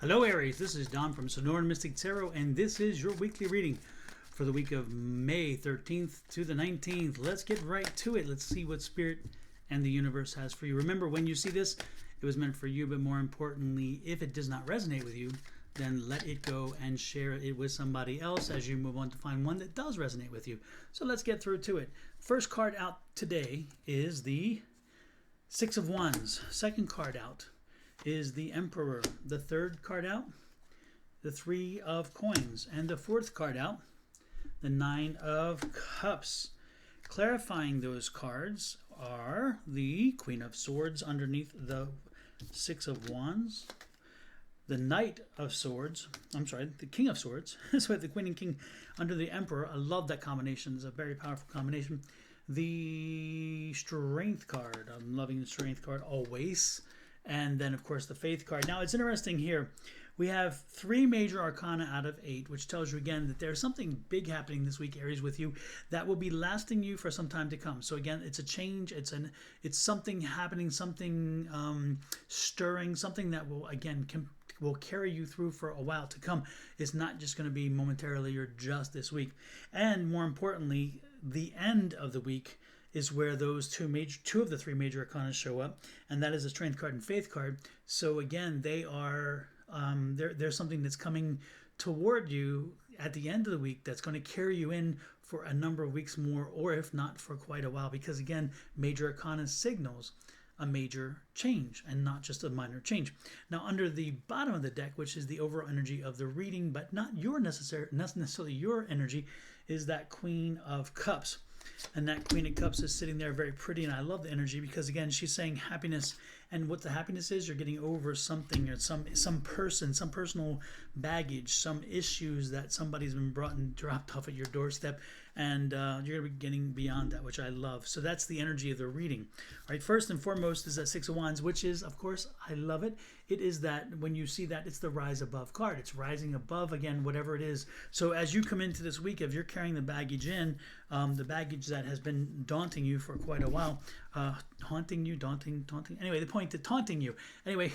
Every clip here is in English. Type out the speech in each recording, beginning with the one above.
Hello Aries, this is Don from Sonoran Mystic Tarot, and this is your weekly reading for the week of May 13th to the 19th. Let's get right to it. Let's see what Spirit and the universe has for you. Remember, when you see this, it was meant for you, but more importantly, if it does not resonate with you, then let it go and share it with somebody else as you move on to find one that does resonate with you. So let's get through to it. First card out today is the Six of Wands. Second card out is the Emperor. The third card out, the Three of Coins. And the fourth card out, the Nine of Cups. Clarifying those cards are the Queen of Swords underneath the Six of Wands, the Knight of Swords, the King of Swords, so the Queen and King under the Emperor. I love that combination. It's a very powerful combination. The Strength card. I'm loving the Strength card always. And then, of course, the Faith card. Now, it's interesting here. We have 3 major arcana out of 8, which tells you, again, that there's something big happening this week, Aries, with you that will be lasting you for some time to come. So, again, it's a change. It's something happening, something stirring, something that will, again, will carry you through for a while to come. It's not just going to be momentarily or just this week. And more importantly, the end of the week is where those two of the 3 major arcana show up, and that is the Strength card and Faith card. So again, they are there's something that's coming toward you at the end of the week that's going to carry you in for a number of weeks more, or if not for quite a while, because again, major arcana signals a major change and not just a minor change. Now, under the bottom of the deck, which is the overall energy of the reading, but not necessarily your energy, is that Queen of Cups. And that Queen of Cups is sitting there very pretty, and I love the energy because, again, she's saying happiness. And what the happiness is, you're getting over something, or some person, some personal baggage, some issues that somebody's been brought and dropped off at your doorstep, and you're going to be getting beyond that, which I love. So that's the energy of the reading. All right, first and foremost is that Six of Wands, which is, of course, I love it. It is that when you see that, it's the rise above card. It's rising above, again, whatever it is. So as you come into this week, if you're carrying the baggage in, the baggage that has been daunting you for quite a while, haunting you, daunting. Anyway, the point to taunting you. Anyway,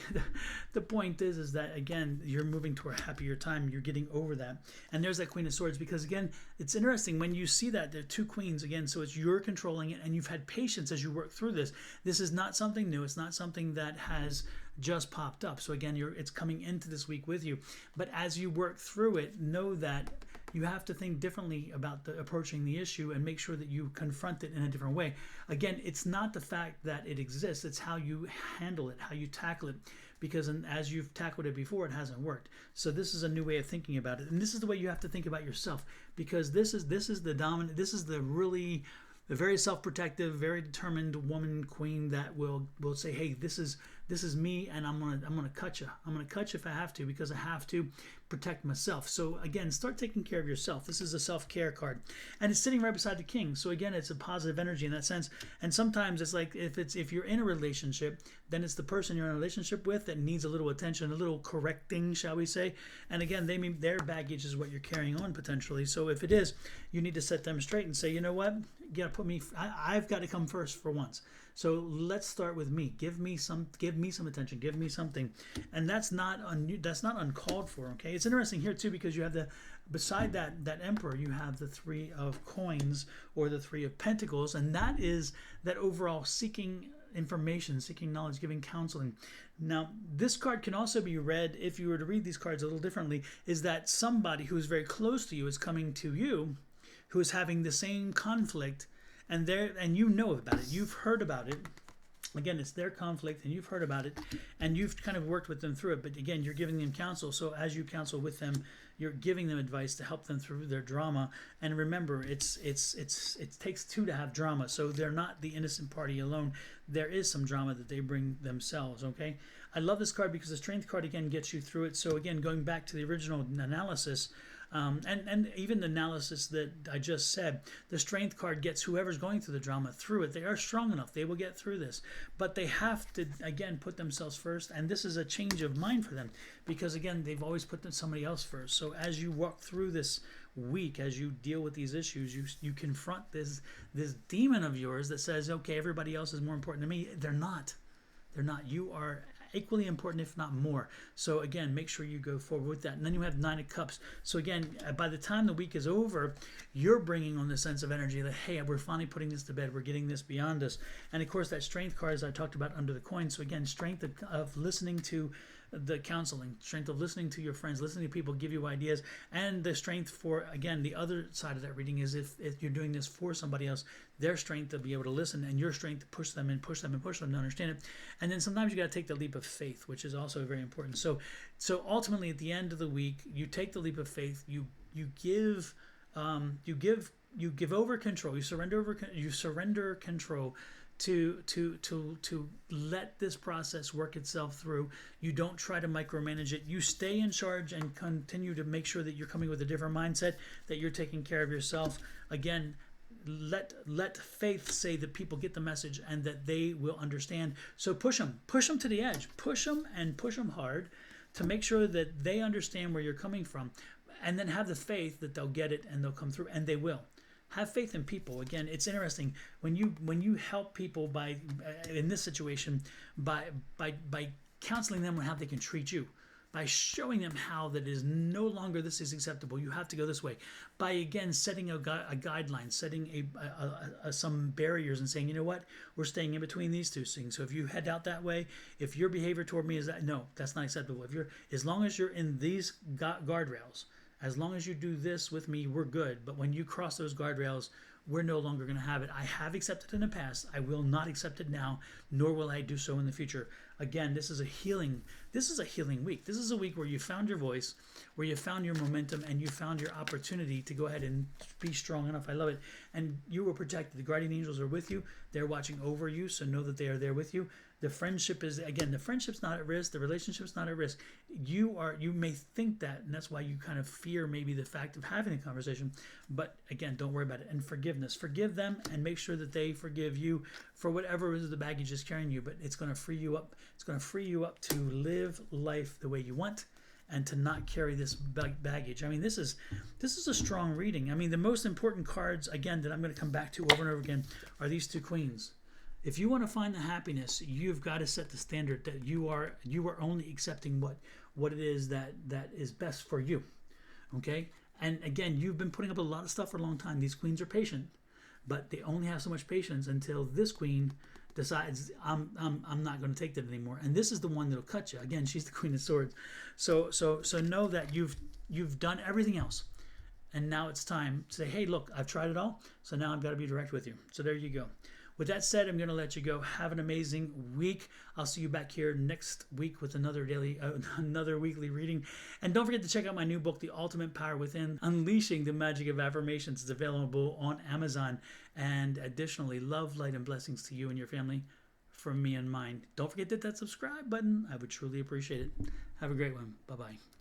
the point is that, again, you're moving to a happier time. You're getting over that. And there's that Queen of Swords, because, again, it's interesting when you see that there are 2 queens, again, so it's you're controlling it, and you've had patience as you work through this. This is not something new. It's not something that has just popped up. So again, it's coming into this week with you. But as you work through it, know that you have to think differently about approaching the issue and make sure that you confront it in a different way. Again, it's not the fact that it exists, it's how you handle it, how you tackle it, because as you've tackled it before, it hasn't worked. So this is a new way of thinking about it, and this is the way you have to think about yourself, because this is the dominant, this is the really a very self-protective, very determined woman queen that will say, hey, this is me, and I'm gonna cut you. I'm gonna cut you if I have to, because I have to protect myself. So again, start taking care of yourself. This is a self-care card, and it's sitting right beside the King. So again, it's a positive energy in that sense. And sometimes it's like if you're in a relationship, then it's the person you're in a relationship with that needs a little attention, a little correcting, shall we say? And again, their baggage is what you're carrying on potentially. So if it is, you need to set them straight and say, you know what, you gotta put me. I've got to come first for once. So let's start with me. Give me some attention. Give me something, and that's not uncalled for. Okay, it's interesting here too, because you have beside that Emperor, you have the 3 of Coins, or the 3 of Pentacles, and that is that overall seeking information, seeking knowledge, giving counseling. Now, this card can also be read, if you were to read these cards a little differently, is that somebody who is very close to you is coming to you, who is having the same conflict, and you know about it. You've heard about it. Again, it's their conflict, and you've heard about it, and you've kind of worked with them through it. But again, you're giving them counsel. So as you counsel with them, you're giving them advice to help them through their drama. And remember, it takes 2 to have drama. So they're not the innocent party alone. There is some drama that they bring themselves. Okay, I love this card because the Strength card again gets you through it. So again, going back to the original analysis. And even the analysis that I just said, the Strength card gets whoever's going through the drama through it. They are strong enough. They will get through this. But they have to, again, put themselves first. And this is a change of mind for them, because, again, they've always put somebody else first. So as you walk through this week, as you deal with these issues, you confront this demon of yours that says, okay, everybody else is more important to me. They're not. You are equally important, if not more. So again, make sure you go forward with that. And then you have Nine of Cups. So again, by the time the week is over, you're bringing on the sense of energy that, hey, we're finally putting this to bed. We're getting this beyond us. And of course, that strength card, as I talked about under the coin. So again, strength of listening to the counseling, strength of listening to your friends, listening to people give you ideas, and the strength for, again, the other side of that reading is if you're doing this for somebody else, their strength to be able to listen, and your strength to push them and push them and push them to understand it. And then sometimes you got to take the leap of faith, which is also very important. So ultimately at the end of the week, you take the leap of faith, you give over control, you surrender control to let this process work itself through. You don't try to micromanage it. You stay in charge and continue to make sure that you're coming with a different mindset, that you're taking care of yourself. Again, let faith say that people get the message and that they will understand. So push them to the edge, push them hard to make sure that they understand where you're coming from, and then have the faith that they'll get it and they'll come through, and they will. Have faith in people. Again, it's interesting when you help people by in this situation by counseling them on how they can treat you, by showing them how that is no longer this is acceptable. You have to go this way. By again setting a guideline, setting some barriers, and saying, you know what, we're staying in between these two things. So if you head out that way, if your behavior toward me is that, no, that's not acceptable. As long as you're in these guardrails. As long as you do this with me, we're good. But when you cross those guardrails, we're no longer going to have it. I have accepted in the past. I will not accept it now, nor will I do so in the future. Again, this is a healing week. This is a week where you found your voice, where you found your momentum, and you found your opportunity to go ahead and be strong enough. I love it. And you were protected. The guardian angels are with you. They're watching over you, so know that they are there with you. The friendship's not at risk. The relationship's not at risk. You may think that, and that's why you kind of fear maybe the fact of having a conversation. But again, don't worry about it. And forgiveness. Forgive them and make sure that they forgive you for whatever is the baggage is carrying you. But it's going to free you up. It's going to free you up to live life the way you want, and to not carry this baggage. I mean, this is a strong reading. I mean, the most important cards, again, that I'm going to come back to over and over again are these two queens. If you want to find the happiness, you've got to set the standard that you are only accepting what it is that is best for you. Okay? And again, you've been putting up a lot of stuff for a long time. These queens are patient, but they only have so much patience until this queen decides I'm not going to take that anymore. And this is the one that'll cut you. Again, she's the Queen of Swords. So know that you've done everything else. And now it's time to say, hey, look, I've tried it all. So now I've got to be direct with you. So there you go. With that said, I'm going to let you go. Have an amazing week. I'll see you back here next week with another weekly reading. And don't forget to check out my new book, The Ultimate Power Within, Unleashing the Magic of Affirmations. It's available on Amazon. And additionally, love, light, and blessings to you and your family from me and mine. Don't forget to hit that subscribe button. I would truly appreciate it. Have a great one. Bye-bye.